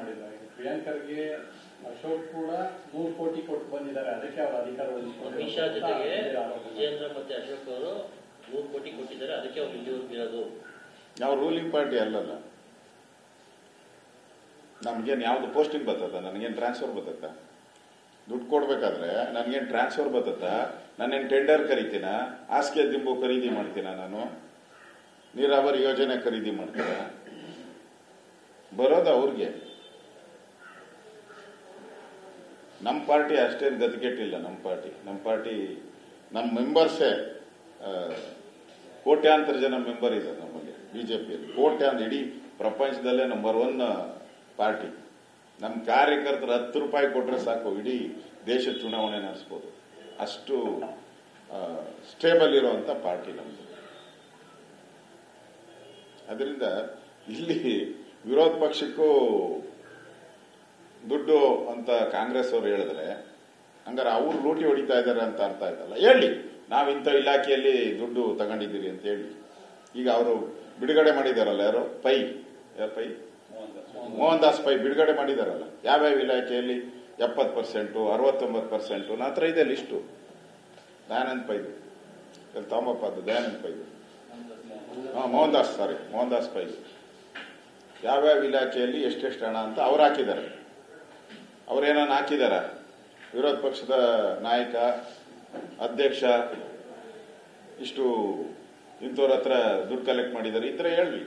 ಮಾಡಿದ್ದಾರೆ. ಪ್ರಿಯಾಂಕರ್ಗೆ ಅಶೋಕ್ ಕೂಡ 100 ಕೋಟಿ ಕೊಟ್ಟು ಬಂದಿದ್ದಾರೆ, ಅದಕ್ಕೆ ಅವರು ಅಧಿಕಾರ ವಹಿಸಿಕೊಂಡು ಅಮಿತ್ ಶಾ ಜೊತೆಗೆ ವಿಜೇಂದ್ರ ಮತ್ತೆ ಅಶೋಕ್ ಅವರು 100 ಕೋಟಿ ಕೊಟ್ಟಿದ್ದಾರೆ, ಅದಕ್ಕೆ ಅವ್ರು ಇಲ್ಲಿವರೆಗೂ ಇರೋದು. ನಾವು ರೂಲಿಂಗ್ ಪಾರ್ಟಿ ಅಲ್ಲಲ್ಲ, ನಮ್ಗೇನು ಯಾವ್ದು ಪೋಸ್ಟಿಂಗ್ ಬರ್ತದ, ನನಗೇನು ಟ್ರಾನ್ಸ್ಫರ್ ಬರ್ತದ? ದುಡ್ಡು ಕೊಡ್ಬೇಕಾದ್ರೆ ನನಗೇನು ಟ್ರಾನ್ಸ್ಫರ್ ಬರ್ತದ? ನಾನೇನು ಟೆಂಡರ್ ಕರಿತೀನ? ಹಾಸಿಗೆ ದಿಂಬು ಖರೀದಿ ಮಾಡ್ತೀನ? ನಾನು ನೀರಾವರಿ ಯೋಜನೆ ಖರೀದಿ ಮಾಡ್ತೀನ? ಬರೋದು ಅವ್ರಿಗೆ. ನಮ್ಮ ಪಾರ್ಟಿ ಅಷ್ಟೇನು ಗತಿಗೆಟ್ಟಿಲ್ಲ. ನಮ್ಮ ಪಾರ್ಟಿ ನಮ್ಮ ಮೆಂಬರ್ಸೇ ಕೋಟ್ಯಾಂತರ ಜನ ಮೆಂಬರ್ ಇದೆ ನಮ್ಮಲ್ಲಿ ಬಿಜೆಪಿಯಲ್ಲಿ. ಕೋಟ್ಯಾಂತರ, ಇಡೀ ಪ್ರಪಂಚದಲ್ಲೇ ನಂಬರ್ 1 ಪಾರ್ಟಿ. ನಮ್ಮ ಕಾರ್ಯಕರ್ತರು 10 ರೂಪಾಯಿ ಕೊಟ್ಟರೆ ಸಾಕು, ಇಡೀ ದೇಶ ಚುನಾವಣೆ ನಡೆಸ್ಬೋದು. ಅಷ್ಟು ಸ್ಟೇಬಲ್ ಇರುವಂತ ಪಾರ್ಟಿ ನಮ್ದು. ಅದರಿಂದ ಇಲ್ಲಿ ವಿರೋಧ ಪಕ್ಷಕ್ಕೂ ದುಡ್ಡು ಅಂತ ಕಾಂಗ್ರೆಸ್ ಅವರು ಹೇಳಿದ್ರೆ ಹಂಗಾರೆ ಅವ್ರು ಲೂಟಿ ಹೊಡಿತಾ ಇದ್ದಾರೆ ಅಂತ ಅರ್ಥ ಆಯ್ತಲ್ಲ. ಹೇಳಿ, ನಾವಿಂಥ ಇಲಾಖೆಯಲ್ಲಿ ದುಡ್ಡು ತಗೊಂಡಿದ್ದೀರಿ ಅಂತ ಹೇಳಿ. ಈಗ ಅವರು ಬಿಡುಗಡೆ ಮಾಡಿದಾರಲ್ಲ, ಯಾರು ಪೈ ಮೋಹನ್ ದಾಸ್ ಪೈ ಬಿಡುಗಡೆ ಮಾಡಿದಾರಲ್ಲ, ಯಾವ್ಯಾವ ಇಲಾಖೆಯಲ್ಲಿ 70%, 69%. ನನ್ನ ಹತ್ರ ಇದೆ ಲಿಸ್ಟು. ದಯಾನಂದ್ ಪೈದು ತಗೊಂಬಪ್ಪ, ಅದು ದಯಾನಂದ್ ಪೈದು, ಮೋಹನ್ ದಾಸ್ ಪೈ ಯಾವ್ಯಾವ ಇಲಾಖೆಯಲ್ಲಿ ಎಷ್ಟೆಷ್ಟು ಹಣ ಅಂತ ಅವ್ರು ಹಾಕಿದ್ದಾರೆ. ಅವ್ರೇನನ್ನ ಹಾಕಿದಾರ? ವಿರೋಧ ಪಕ್ಷದ ನಾಯಕ, ಅಧ್ಯಕ್ಷ ಇಷ್ಟು ಇಂಥವ್ರ ಹತ್ರ ದುಡ್ಡು ಕಲೆಕ್ಟ್ ಮಾಡಿದ್ದಾರೆ, ಈ ತರ ಹೇಳ್ರಿ.